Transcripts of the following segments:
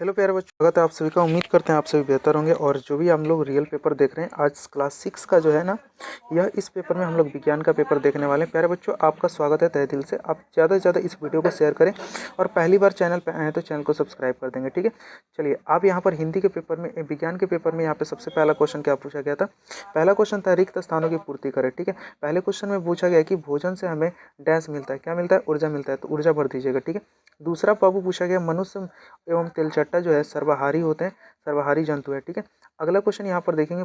Hello प्यारे बच्चों, स्वागत है आप सभी का। उम्मीद करते हैं आप सभी बेहतर होंगे। और जो भी हम लोग रियल पेपर देख रहे हैं आज क्लास 6 का जो है ना, यह इस पेपर में हम लोग विज्ञान का पेपर देखने वाले हैं। प्यारे बच्चों, आपका स्वागत है तहे दिल से। आप ज़्यादा से ज़्यादा इस वीडियो को शेयर करें और पहली बार चैनल पर आए हैं तो चैनल को सब्सक्राइब कर देंगे, ठीक है। चलिए, आप यहाँ पर हिंदी के पेपर में, विज्ञान के पेपर में यहाँ पे सबसे पहला क्वेश्चन क्या पूछा गया था। पहला क्वेश्चन था रिक्त स्थानों की पूर्ति करें, ठीक है। पहले क्वेश्चन में पूछा गया कि भोजन से हमें डैश मिलता है, क्या मिलता है, ऊर्जा मिलता है, तो ऊर्जा भर दीजिएगा, ठीक है। दूसरा बाबू पूछा गया मनुष्य एवं तिलचट्टा जो है सर्वाहारी होते हैं, सर्वाहारी जंतु है, ठीक है। अगला क्वेश्चन यहाँ पर देखेंगे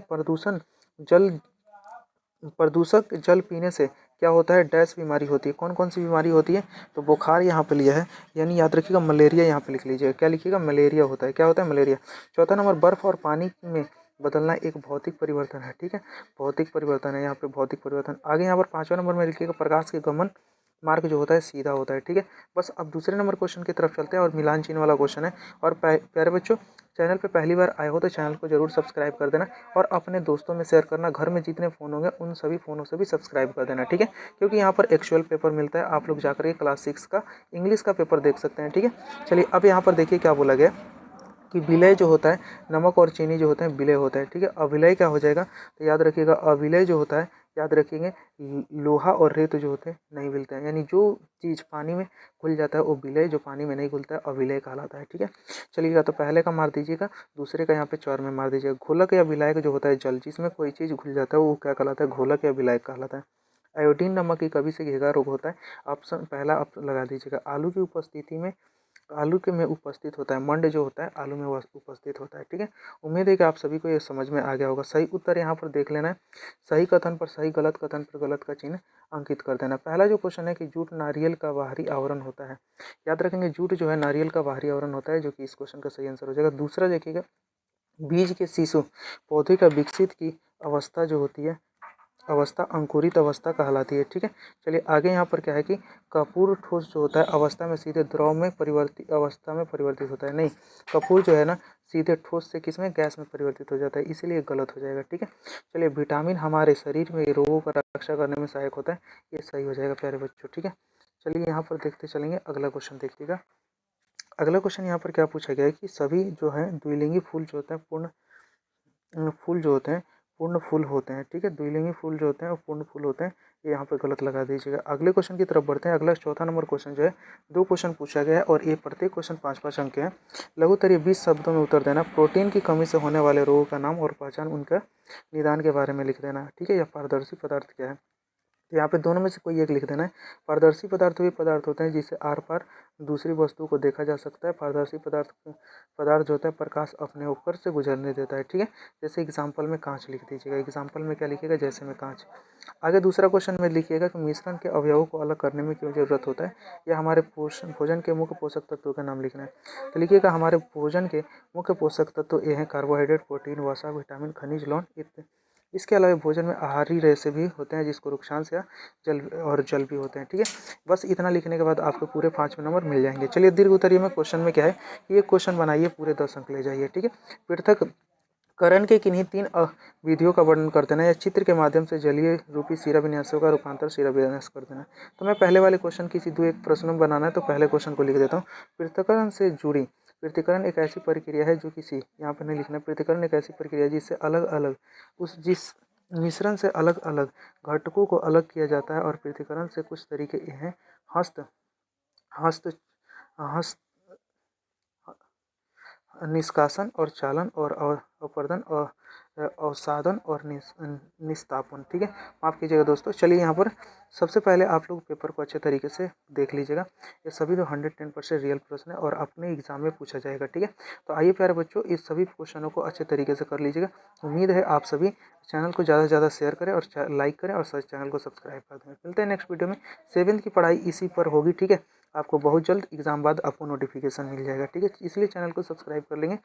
प्रदूषक जल पीने से क्या होता है, डैश बीमारी होती है। कौन कौन सी बीमारी होती है, तो बुखार यहाँ पे लिया है, यानी याद रखिएगा मलेरिया यहाँ पे लिख लीजिएगा। क्या लिखिएगा, मलेरिया होता है। क्या होता है, मलेरिया। चौथा नंबर बर्फ और पानी में बदलना एक भौतिक परिवर्तन है, ठीक है। भौतिक परिवर्तन है यहाँ पे, भौतिक परिवर्तन। आगे यहाँ पर पांचवा नंबर में लिखिएगा प्रकाश के गमन मार्ग जो होता है सीधा होता है, ठीक है। बस अब दूसरे नंबर क्वेश्चन की तरफ चलते हैं और मिलान चिन्ह वाला क्वेश्चन है। और प्यारे बच्चों, चैनल पे पहली बार आए हो तो चैनल को जरूर सब्सक्राइब कर देना और अपने दोस्तों में शेयर करना। घर में जितने फ़ोन होंगे उन सभी फ़ोनों से भी सब्सक्राइब कर देना, ठीक है। क्योंकि यहाँ पर एक्चुअल पेपर मिलता है, आप लोग जाकर के क्लास 6 का इंग्लिश का पेपर देख सकते हैं, ठीक है। चलिए, अब यहाँ पर देखिए क्या बोला गया कि विलय जो होता है, नमक और चीनी जो होते हैं विलय होता है, ठीक है। अविलय क्या हो जाएगा, तो याद रखिएगा अविलय जो होता है, याद रखेंगे लोहा और रेत जो होते हैं नहीं मिलते हैं, यानी जो चीज़ पानी में घुल जाता है वो विलय, जो पानी में नहीं घुलता है अविलय कहलाता है, ठीक है। चलिएगा, तो पहले का मार दीजिएगा, दूसरे का यहाँ पे चौर में मार दीजिएगा। घोलक या विलायक जो होता है जल, जिसमें कोई चीज़ घुल जाता है वो क्या कहलाता है, घोलक या विलायक कहलाता है। आयोडीन नमक की कभी से घेगा रोग होता है। ऑप्शन पहला आप लगा दीजिएगा। आलू की उपस्थिति में, आलू के में उपस्थित होता है, मंड जो होता है आलू में उपस्थित होता है, ठीक है। उम्मीद है कि आप सभी को ये समझ में आ गया होगा। सही उत्तर यहाँ पर देख लेना है। सही कथन पर सही, गलत कथन पर गलत का चिन्ह अंकित कर देना। पहला जो क्वेश्चन है कि जूट नारियल का बाहरी आवरण होता है। याद रखेंगे जूट जो है नारियल का बाहरी आवरण होता है, जो कि इस क्वेश्चन का सही आंसर हो जाएगा। दूसरा देखिएगा, बीज के शिशु पौधे का विकसित की अवस्था जो होती है, अवस्था अंकुरित अवस्था कहलाती है, ठीक है। चलिए आगे यहाँ पर क्या है कि कपूर ठोस जो होता है अवस्था में सीधे द्रव में परिवर्तित अवस्था में परिवर्तित होता है। नहीं, कपूर जो है ना सीधे ठोस से किस में, गैस में परिवर्तित हो जाता है, इसीलिए गलत हो जाएगा, ठीक है। चलिए, विटामिन हमारे शरीर में रोगों का रक्षा करने में सहायक होता है, ये सही हो जाएगा प्यारे बच्चों, ठीक है। चलिए यहाँ पर देखते चलेंगे, अगला क्वेश्चन देखिएगा। अगला क्वेश्चन यहाँ पर क्या पूछा गया है कि सभी जो है द्विलिंगी फूल जो होते हैं फूल जो होते हैं पूर्ण फूल होते हैं, ठीक है। द्विलिंगी फूल जो होते हैं वो पूर्ण फूल होते हैं, ये यहाँ पे गलत लगा दीजिएगा। अगले क्वेश्चन की तरफ बढ़ते हैं। अगला चौथा नंबर क्वेश्चन जो है, दो क्वेश्चन पूछा गया है और ये प्रत्येक क्वेश्चन 5-5 अंक के हैं। लघुत्तरीय 20 शब्दों में उत्तर देना। प्रोटीन की कमी से होने वाले रोगों का नाम और पहचान, उनका निदान के बारे में लिख देना, ठीक है। या पारदर्शी पदार्थ क्या है, तो यहाँ पे दोनों में से कोई एक लिख देना है। पारदर्शी पदार्थ वे पदार्थ होते हैं जिससे आर पार दूसरी वस्तु को देखा जा सकता है। पारदर्शी पदार्थ जो होता है प्रकाश अपने ऊपर से गुजरने देता है, ठीक है। जैसे एग्जाम्पल में कांच लिख दीजिएगा। एग्जाम्पल में क्या लिखिएगा, जैसे में कांच। आगे दूसरा क्वेश्चन में लिखिएगा कि मिश्रण के अवयवों को अलग करने में क्यों जरूरत होता है, या हमारे भोजन के मुख्य पोषक तत्वों का नाम लिखना है। तो लिखिएगा हमारे भोजन के मुख्य पोषक तत्व ये हैं कार्बोहाइड्रेट, प्रोटीन, वसा, विटामिन, खनिज, लौह इत्यादि। इसके अलावा भोजन में आहारी रेशे भी होते हैं जिसको रुक्षांश या जल भी होते हैं, ठीक है। बस इतना लिखने के बाद आपको पूरे 5 नंबर मिल जाएंगे। चलिए दीर्घ उत्तरीय में क्वेश्चन में क्या है, ये क्वेश्चन बनाइए, पूरे 10 अंक ले जाइए, ठीक है। पृथक करण के किन्हीं 3 विधियों का वर्णन कर देना, या चित्र के माध्यम से जलीय रूपी शिरा विन्यासों का रूपांतर शिरा विन्यास कर देना। तो मैं पहले वाले क्वेश्चन की सीधे एक प्रश्न में बनाना है, तो पहले क्वेश्चन को लिख देता हूँ। पृथक्करण से जुड़ी, पृथक्करण एक ऐसी प्रक्रिया है जो किसी, यहाँ पर नहीं लिखना, पृथक्करण एक ऐसी प्रक्रिया है जिससे अलग अलग जिस मिश्रण से अलग अलग घटकों को अलग किया जाता है। और पृथक्करण से कुछ तरीके हैं हस्त हस्त हस्त निष्कासन और चालन और अपर्दन और अवसादन और निस्तापन, ठीक है। माफ़ कीजिएगा दोस्तों। चलिए यहाँ पर सबसे पहले आप लोग पेपर को अच्छे तरीके से देख लीजिएगा। ये सभी तो 110% रियल प्रश्न है और अपने एग्जाम में पूछा जाएगा, ठीक है। तो आइए प्यारे बच्चों, इस सभी क्वेश्चनों को अच्छे तरीके से कर लीजिएगा। उम्मीद है आप सभी चैनल को ज़्यादा से ज़्यादा शेयर करें और लाइक करें और चैनल को सब्सक्राइब कर दें। मिलते हैं नेक्स्ट वीडियो में। 7th की पढ़ाई इसी पर होगी, ठीक है। आपको बहुत जल्द एग्जाम बाद आपको नोटिफिकेशन मिल जाएगा, ठीक है। इसलिए चैनल को सब्सक्राइब कर लेंगे